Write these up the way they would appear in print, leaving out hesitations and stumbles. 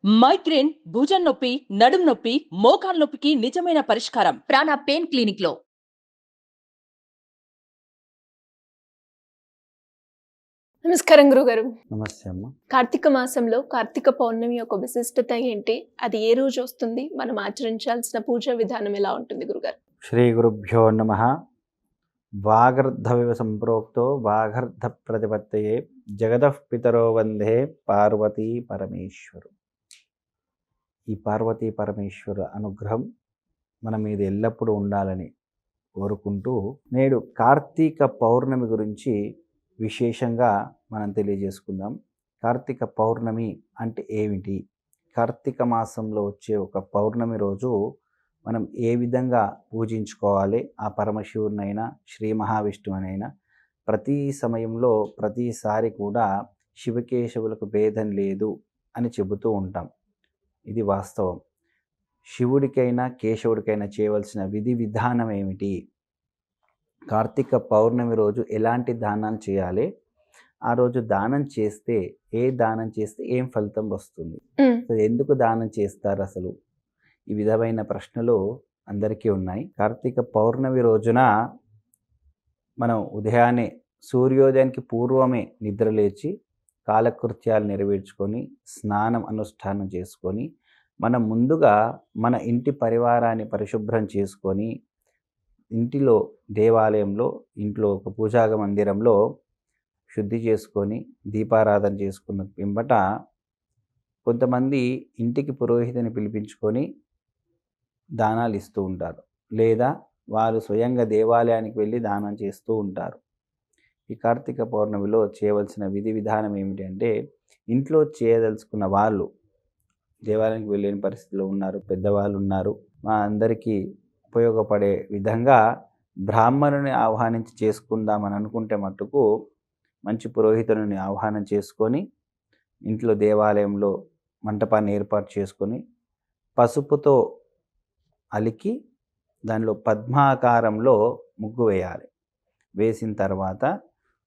Migraine, భుజం నొప్పి, నడుం నొప్పి, మోకాలు నొప్పికి నిజమైన పరిష్కారం ప్రాణ పెయిన్ క్లినిక్ లో. నమస్కారం గురుగారు. నమస్తే అమ్మ. కార్తీక మాసంలో కార్తీక పౌర్ణమి యొక్క విశిష్టత ఏంటి? అది ఏ రోజు వస్తుంది? మనం ఆచరించాల్సిన పూజా విధానం ఎలా ఉంటుంది గురుగారు? శ్రీ గురుభ్యో నమః. వాగర్ధవివ సంప్రోక్తో వాగర్ధ ప్రతిపత్తయే జగదః పితరో వందే పార్వతీ పరమేశ్వరు. ఈ పార్వతీ పరమేశ్వర అనుగ్రహం మన మీద ఎల్లప్పుడూ ఉండాలని కోరుకుంటూ నేడు కార్తీక పౌర్ణమి గురించి విశేషంగా మనం తెలియజేసుకుందాం. కార్తీక పౌర్ణమి అంటే ఏమిటి? కార్తీక మాసంలో వచ్చే ఒక పౌర్ణమి రోజు మనం ఏ విధంగా పూజించుకోవాలి? ఆ పరమశివునైనా శ్రీ మహావిష్ణువునైనా ప్రతి సమయంలో ప్రతిసారి కూడా శివకేశవులకు భేదం లేదు అని చెబుతూ ఉంటాం. ఇది వాస్తవం. శివుడికైనా కేశవుడికైనా చేయవలసిన విధి విధానం ఏమిటి? కార్తీక పౌర్ణమి రోజు ఎలాంటి దానాలు చేయాలి? ఆ రోజు దానం చేస్తే దానం చేస్తే ఏం ఫలితం వస్తుంది? ఎందుకు దానం చేస్తారు అసలు? ఈ విధమైన ప్రశ్నలు అందరికీ ఉన్నాయి. కార్తీక పౌర్ణమి రోజున మనం ఉదయాన్నే సూర్యోదయానికి పూర్వమే నిద్రలేచి కాలకృత్యాలు నెరవేర్చుకొని స్నానం అనుష్ఠానం చేసుకొని మనం ముందుగా మన ఇంటి పరివారాన్ని పరిశుభ్రం చేసుకొని ఇంటిలో దేవాలయంలో ఇంట్లో ఒక పూజా మందిరంలో శుద్ధి చేసుకొని దీపారాధన చేసుకున్న పిమ్మట కొంతమంది ఇంటికి పురోహితుని పిలిపించుకొని దానాలు ఇస్తూ ఉంటారు, లేదా వారు స్వయంగా దేవాలయానికి వెళ్ళి దానం చేస్తూ ఉంటారు. ఈ కార్తీక పౌర్ణమిలో చేయవలసిన విధి విధానం ఏమిటి అంటే, ఇంట్లో చేయదలుచుకున్న వాళ్ళు దేవాలయానికి వెళ్ళలేని పరిస్థితిలో ఉన్నారు, పెద్దవాళ్ళు ఉన్నారు, మా అందరికీ ఉపయోగపడే విధంగా బ్రాహ్మణుని ఆహ్వానించి చేసుకుందామని అనుకుంటే మట్టుకు మంచి పురోహితుని ఆహ్వానం చేసుకొని ఇంట్లో దేవాలయంలో మంటపాన్ని ఏర్పాటు చేసుకొని పసుపుతో అలికి దానిలో పద్మాకారంలో ముగ్గు వేయాలి. వేసిన తర్వాత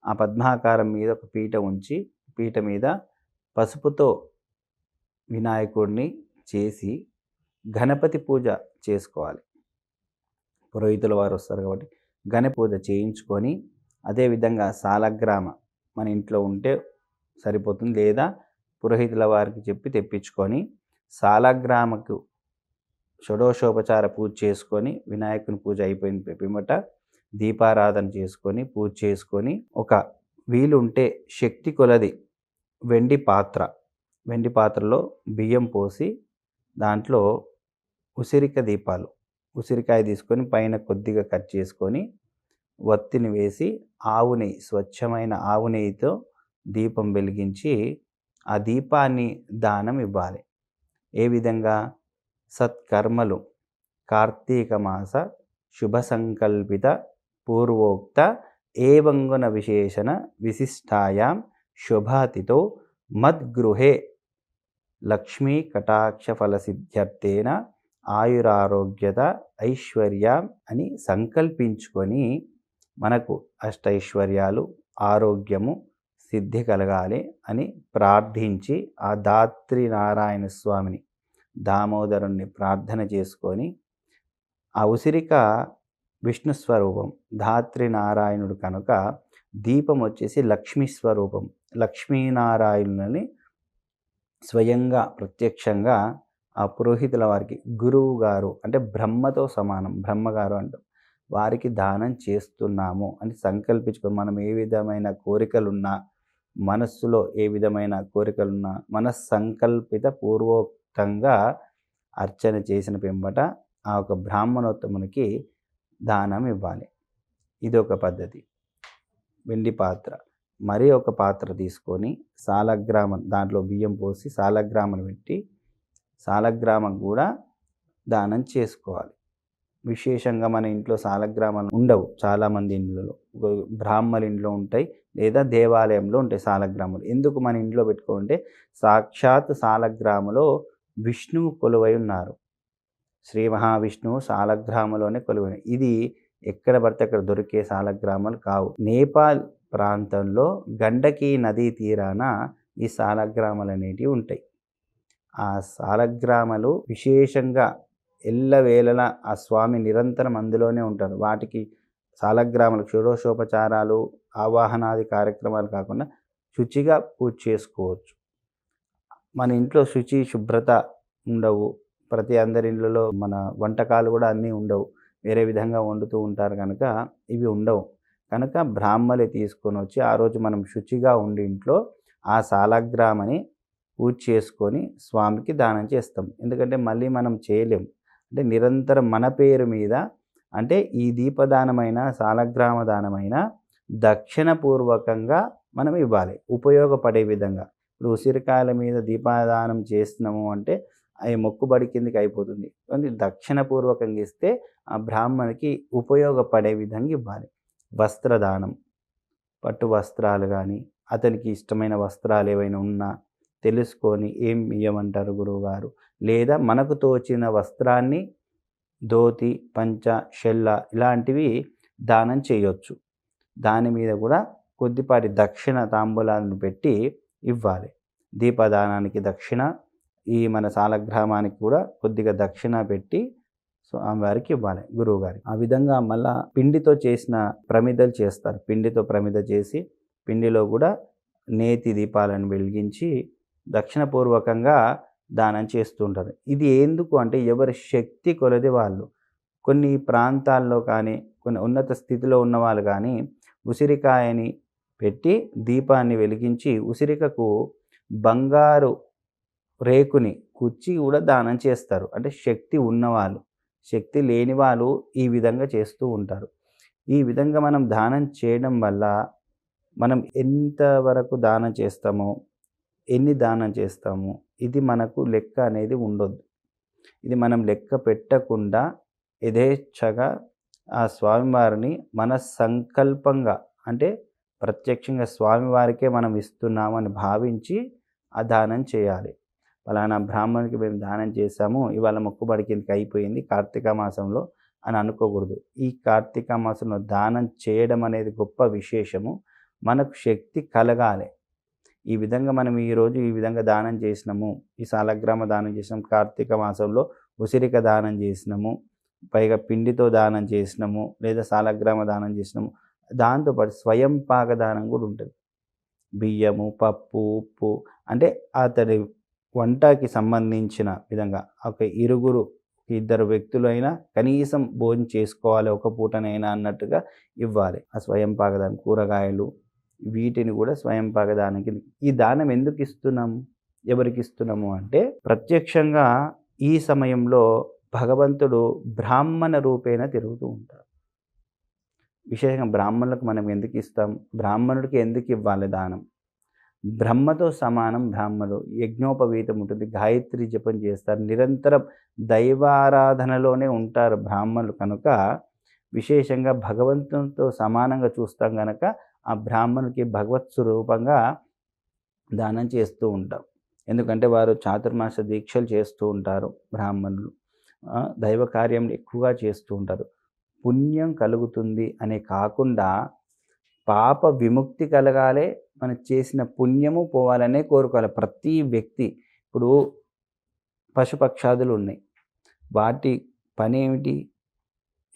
ఆ పద్మాకారం మీద ఒక పీట ఉంచి పీట మీద పసుపుతో వినాయకుడిని చేసి గణపతి పూజ చేసుకోవాలి. పురోహితుల వారు వస్తారు కాబట్టి గణపతి పూజ చేయించుకొని, అదేవిధంగా సాలగ్రామ మన ఇంట్లో ఉంటే సరిపోతుంది, లేదా పురోహితుల వారికి చెప్పి తెప్పించుకొని సాలగ్రామకు షోడశోపచార పూజ చేసుకొని వినాయకుని పూజ అయిపోయిన పిమ్మట దీపారాధన చేసుకొని పూజ చేసుకొని ఒక వీలుంటే శక్తి కొలది వెండి పాత్రలో బియ్యం పోసి దాంట్లో ఉసిరికాయ తీసుకొని పైన కొద్దిగా కట్ చేసుకొని వత్తిని వేసి స్వచ్ఛమైన ఆవు నెయ్యితో దీపం వెలిగించి ఆ దీపాన్ని దానం ఇవ్వాలి. ఏ విధంగా? సత్కర్మలు కార్తీక మాస శుభ సంకల్పిత పూర్వోక్త ఏవంగుణ విశేషణ విశిష్టాయాం శుభాతితో మద్గృహే లక్ష్మీ కటాక్ష ఫలసిద్ధ్యర్థేన ఆయురారోగ్యత ఐశ్వర్యం అని సంకల్పించుకొని మనకు అష్టైశ్వర్యాలు ఆరోగ్యము సిద్ధి కలగాలి అని ప్రార్థించి ఆ ధాత్రి నారాయణ స్వామిని దామోదరుణ్ణి ప్రార్థన చేసుకొని, ఆ ఉసిరిక విష్ణు స్వరూపం ధాత్రి నారాయణుడు కనుక దీపం వచ్చేసి లక్ష్మీ స్వరూపం. లక్ష్మీనారాయణుని స్వయంగా ప్రత్యక్షంగా ఆ పురోహితుల వారికి గురువు గారు అంటే బ్రహ్మతో సమానం, బ్రహ్మగారు అంటాం, వారికి దానం చేస్తున్నాము అని సంకల్పించుకొని మనం ఏ విధమైన కోరికలున్నా మనస్సులో ఏ విధమైన కోరికలున్నా మనస్సంకల్పిత పూర్వోక్తంగా అర్చన చేసిన పిమ్మట ఆ ఒక బ్రాహ్మణోత్తమునికి దానం ఇవ్వాలి. ఇది ఒక పద్ధతి. వెండి పాత్ర, మరి ఒక పాత్ర తీసుకొని సాలగ్రామం దాంట్లో బియ్యం పోసి సాలగ్రామం పెట్టి సాలగ్రామం కూడా దానం చేసుకోవాలి. విశేషంగా మన ఇంట్లో సాలగ్రామాలు ఉండవు, చాలామంది ఇండ్లలో బ్రాహ్మణ ఇంట్లో ఉంటాయి, లేదా దేవాలయంలో ఉంటాయి సాలగ్రామాలు. ఎందుకు మన ఇంట్లో పెట్టుకుంటే సాక్షాత్ సాలగ్రామలో విష్ణువు కొలువై ఉన్నారు. శ్రీ మహావిష్ణువు సాలగ్రామలోనే కొలువై. ఇది ఎక్కడ పడితే అక్కడ దొరికే సాలగ్రామాలు కావు. నేపాల్ ప్రాంతంలో గండకీ నదీ తీరాన ఈ సాలగ్రామాలు అనేటివి ఉంటాయి. ఆ సాలగ్రామాలు విశేషంగా ఎల్లవేళలా ఆ స్వామి నిరంతరం అందులోనే ఉంటారు. వాటికి సాలగ్రామాలకు షోడశోపచారాలు, ఆవాహనాది కార్యక్రమాలు కాకుండా శుచిగా పూజ చేసుకోవచ్చు. మన ఇంట్లో శుచి, శుభ్రత ఉండవు. ప్రతి అందరి ఇళ్ళలో మన వంటకాలు కూడా అన్నీ ఉండవు. వేరే విధంగా వండుతూ ఉంటారు కనుక ఇవి ఉండవు. కనుక బ్రాహ్మలే తీసుకొని వచ్చి ఆ రోజు మనం శుచిగా ఉండి ఇంట్లో ఆ సాలగ్రామని పూజ చేసుకొని స్వామికి దానం చేస్తాం. ఎందుకంటే మళ్ళీ మనం చేయలేం. అంటే నిరంతరం మన పేరు మీద, అంటే ఈ దీపదానమైన సాలగ్రామ దానమైన దక్షిణపూర్వకంగా మనం ఇవ్వాలి, ఉపయోగపడే విధంగా. ఇప్పుడు ఉసిరికాయల మీద దీపదానం చేస్తున్నాము అంటే అవి మొక్కుబడి కిందకి అయిపోతుంది. కానీ దక్షిణపూర్వకంగా ఇస్తే ఆ బ్రాహ్మణికి ఉపయోగపడే విధంగా ఇవ్వాలి. వస్త్రదానం, పట్టు వస్త్రాలు కానీ, అతనికి ఇష్టమైన వస్త్రాలు ఏవైనా ఉన్నా తెలుసుకొని ఏం ఇవ్వమంటారు గురువుగారు, లేదా మనకు తోచిన వస్త్రాన్ని ధోతి, పంచ, షెల్ల ఇలాంటివి దానం చేయొచ్చు. దాని మీద కూడా కొద్దిపాటి దక్షిణ తాంబూలాలను పెట్టి ఇవ్వాలి. దీపదానానికి దక్షిణ, ఈ మన సాలగ్రామానికి కూడా కొద్దిగా దక్షిణ పెట్టి స్వామివారికి ఇవ్వాలి, గురువుగారికి. ఆ విధంగా మళ్ళా పిండితో చేసిన ప్రమిదలు చేస్తారు. పిండితో ప్రమిద చేసి పిండిలో కూడా నేతి దీపాలను వెలిగించి దక్షిణపూర్వకంగా దానం చేస్తూ ఉంటారు. ఇది ఎందుకు అంటే ఎవరి శక్తి కొలది వాళ్ళు. కొన్ని ప్రాంతాల్లో కానీ, కొన్ని ఉన్నత స్థితిలో ఉన్న వాళ్ళు కానీ ఉసిరికాయని పెట్టి దీపాన్ని వెలిగించి ఉసిరికకు బంగారు రేకుని కుచ్చి కూడా దానం చేస్తారు. అంటే శక్తి ఉన్నవాళ్ళు. శక్తి లేని వాళ్ళు ఈ విధంగా చేస్తూ ఉంటారు. ఈ విధంగా మనం దానం చేయడం వల్ల మనం ఎంతవరకు దానం చేస్తామో, ఎన్ని దానం చేస్తాము, ఇది మనకు లెక్క అనేది ఉండొద్దు. ఇది మనం లెక్క పెట్టకుండా యథేచ్ఛగా ఆ స్వామివారిని మన సంకల్పంగా, అంటే ప్రత్యక్షంగా స్వామివారికే మనం ఇస్తున్నామని భావించి ఆ దానం చేయాలి. ఫలానా బ్రాహ్మణునికి మేము దానం చేశాము, ఇవాళ మొక్కుబడి కిందకి అయిపోయింది కార్తీక మాసంలో అని అనుకోకూడదు. ఈ కార్తీక మాసంలో దానం చేయడం అనేది గొప్ప విశేషము. మనకు శక్తి కలగాలి. ఈ విధంగా మనం ఈరోజు ఈ విధంగా దానం చేసినాము, ఈ సాలగ్రామ దానం చేసినాము, కార్తీక మాసంలో ఉసిరిక దానం చేసినాము, పైగా పిండితో దానం చేసినాము, లేదా సాలగ్రామ దానం చేసినాము. దాంతోపాటు స్వయం పాక దానం కూడా ఉంటుంది. బియ్యము, పప్పు, ఉప్పు, అంటే అతడి వంటకి సంబంధించిన విధంగా ఒక ఇద్దరు వ్యక్తులైనా కనీసం భోజనం చేసుకోవాలి ఒక పూటనైనా అన్నట్టుగా ఇవ్వాలి. ఆ స్వయం పాకదానం, కూరగాయలు, వీటిని కూడా స్వయం పాకదానానికి. ఈ దానం ఎందుకు ఇస్తున్నాము, ఎవరికి ఇస్తున్నాము అంటే ప్రత్యక్షంగా ఈ సమయంలో భగవంతుడు బ్రాహ్మణ రూపేణ తిరుగుతూ ఉంటారు. విశేషంగా బ్రాహ్మణులకు మనం ఎందుకు ఇస్తాం, బ్రాహ్మణుడికి ఎందుకు ఇవ్వాలి దానం? బ్రహ్మతో సమానం బ్రాహ్మణుడు. యజ్ఞోపవీతం ఉంటుంది, గాయత్రి జపం చేస్తారు, నిరంతరం దైవారాధనలోనే ఉంటారు బ్రాహ్మణులు. కనుక విశేషంగా భగవంతునితో సమానంగా చూస్తాం కనుక ఆ బ్రాహ్మణునికి భగవత్ స్వరూపంగా దానం చేస్తూ ఉంటాం. ఎందుకంటే వారు చాతుర్మాస దీక్షలు చేస్తూ ఉంటారు బ్రాహ్మణులు, దైవ కార్యం ఎక్కువగా చేస్తూ ఉంటారు. పుణ్యం కలుగుతుంది అనే కాకుండా పాప విముక్తి కలగాలి, మనం చేసిన పుణ్యము పోవాలనే కోరుకోవాలి ప్రతి వ్యక్తి. ఇప్పుడు పశుపక్షాదులు ఉన్నాయి, వాటి పని ఏమిటి?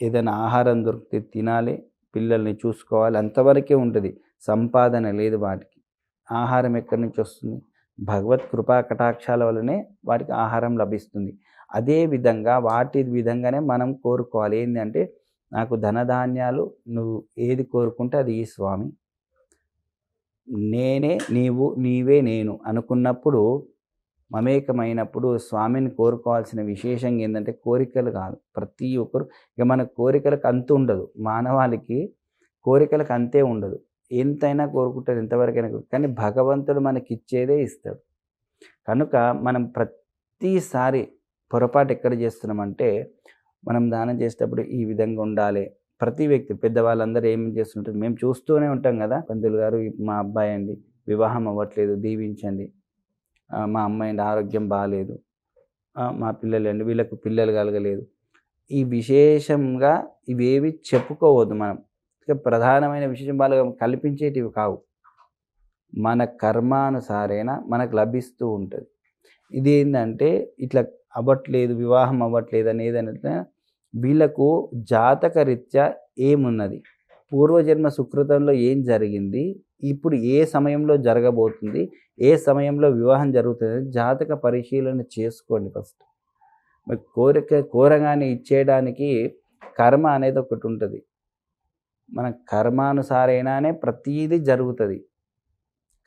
ఏదైనా ఆహారం దొరికితే తినాలి, పిల్లల్ని చూసుకోవాలి, అంతవరకే ఉంటుంది. సంపాదన లేదు వాటికి. ఆహారం ఎక్కడి నుంచి వస్తుంది? భగవత్ కృపా కటాక్షాల వల్లనే వాటికి ఆహారం లభిస్తుంది. అదేవిధంగా వాటి విధంగానే మనం కోరుకోవాలి. ఏంటంటే నాకు ధనధాన్యాలు, నువ్వు ఏది కోరుకుంటే అది ఈ స్వామి, నేనే నీవు, నీవే నేను అనుకున్నప్పుడు, మమేకమైనప్పుడు స్వామిని కోరుకోవాల్సిన విశేషంగా ఏంటంటే కోరికలు కాదు. ప్రతి ఒక్కరు ఇక మన కోరికలకు అంతు ఉండదు. మానవాళికి కోరికలకు అంతే ఉండదు. ఎంతైనా కోరుకుంటారు, ఎంతవరకైనా. కానీ భగవంతుడు మనకి ఇచ్చేదే ఇస్తాడు. కనుక మనం ప్రతిసారి పొరపాటు ఎక్కడ చేస్తున్నామంటే, మనం దానం చేసేటప్పుడు ఈ విధంగా ఉండాలి. ప్రతి వ్యక్తి, పెద్దవాళ్ళందరూ ఏం చేస్తుంటారు, మేము చూస్తూనే ఉంటాం కదా, పంతులు గారు మా అబ్బాయి అండి వివాహం అవ్వట్లేదు, దీవించండి, మా అమ్మాయి ఆరోగ్యం బాగాలేదు, మా పిల్లలు అండి వీళ్ళకు పిల్లలు కలగలేదు. ఈ విశేషంగా ఇవేవి చెప్పుకోవద్దు మనం. ప్రధానమైన విశేషం వాళ్ళు కల్పించేటివి కావు. మన కర్మానుసారేణ మనకు లభిస్తూ ఉంటుంది. ఇది ఏంటంటే ఇట్లా అవ్వట్లేదు, వివాహం అవ్వట్లేదు అనేది అంటే వీళ్ళకు జాతక రీత్యా ఏమున్నది, పూర్వజన్మ సుకృతంలో ఏం జరిగింది, ఇప్పుడు ఏ సమయంలో జరగబోతుంది, ఏ సమయంలో వివాహం జరుగుతుంది, జాతక పరిశీలన చేసుకోండి ఫస్ట్. మరి కోరగానే ఇచ్చేయడానికి కర్మ అనేది ఒకటి ఉంటుంది. మన కర్మానుసారేనానే ప్రతీది జరుగుతుంది.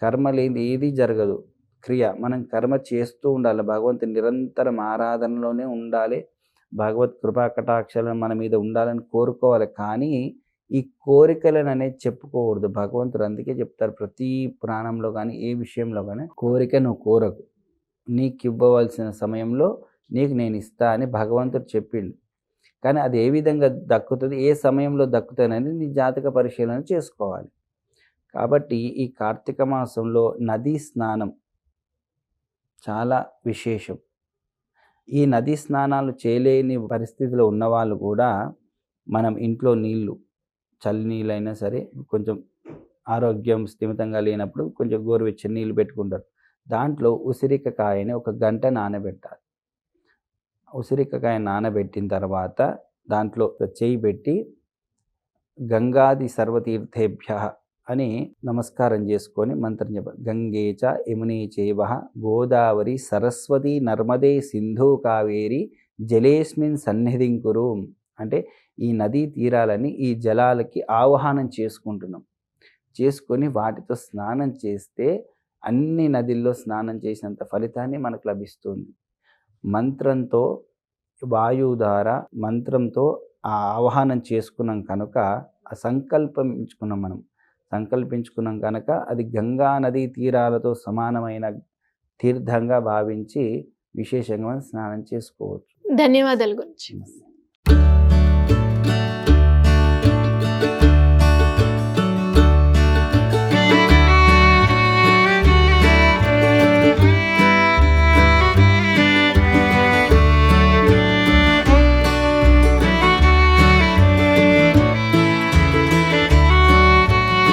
కర్మ లేనిది ఏది జరగదు. క్రియ మనం కర్మ చేస్తూ ఉండాలి. భగవంతుని నిరంతరం ఆరాధనలోనే ఉండాలి. భగవత్ కృపా కటాక్షాలను మన మీద ఉండాలని కోరుకోవాలి. కానీ ఈ కోరికలను అనేది చెప్పుకోకూడదు. భగవంతుడు అందుకే చెప్తారు ప్రతి పురాణంలో కానీ ఏ విషయంలో కానీ, కోరిక నువ్వు కోరకు, నీకు ఇవ్వవలసిన సమయంలో నీకు నేను ఇస్తా అని భగవంతుడు చెప్పిండు. కానీ అది ఏ విధంగా దక్కుతుంది, ఏ సమయంలో దక్కుతుందని నీ జాతక పరిశీలన చేసుకోవాలి. కాబట్టి ఈ కార్తీక మాసంలో నదీ స్నానం చాలా విశేషం. ఈ నదీ స్నానాలు చేయలేని పరిస్థితిలో ఉన్నవాళ్ళు కూడా మనం ఇంట్లో నీళ్ళు, చల్లి నీళ్ళైనా సరే, కొంచెం ఆరోగ్యం స్థిమితంగా లేనప్పుడు కొంచెం గోరువెచ్చని నీళ్ళు పెట్టుకుంటారు. దాంట్లో ఉసిరికకాయని 1 గంట నానబెట్టాలి. ఉసిరికకాయ నానబెట్టిన తర్వాత దాంట్లో చేయి పెట్టి గంగాది సర్వతీర్థేభ్య అని నమస్కారం చేసుకొని మంత్రం చెప్పాలి. గంగే చ యమునే చైవ గోదావరి సరస్వతి నర్మదే సింధు కావేరి జలేస్మిన్ సన్నిధిం కురు. అంటే ఈ నదీ తీరాలని ఈ జలాలకి ఆవాహనం చేసుకుంటున్నాం. చేసుకొని వాటితో స్నానం చేస్తే అన్ని నదుల్లో స్నానం చేసినంత ఫలితాన్ని మనకు లభిస్తుంది. మంత్రంతో, వాయువు ద్వారా మంత్రంతో ఆ ఆవాహనం చేసుకున్నాం కనుక, ఆ సంకల్పించుకున్నాం కనుక అది గంగా నదీ తీరాలతో సమానమైన తీర్థంగా భావించి విశేషంగా స్నానం చేసుకోవచ్చు. ధన్యవాదాలు గురించి.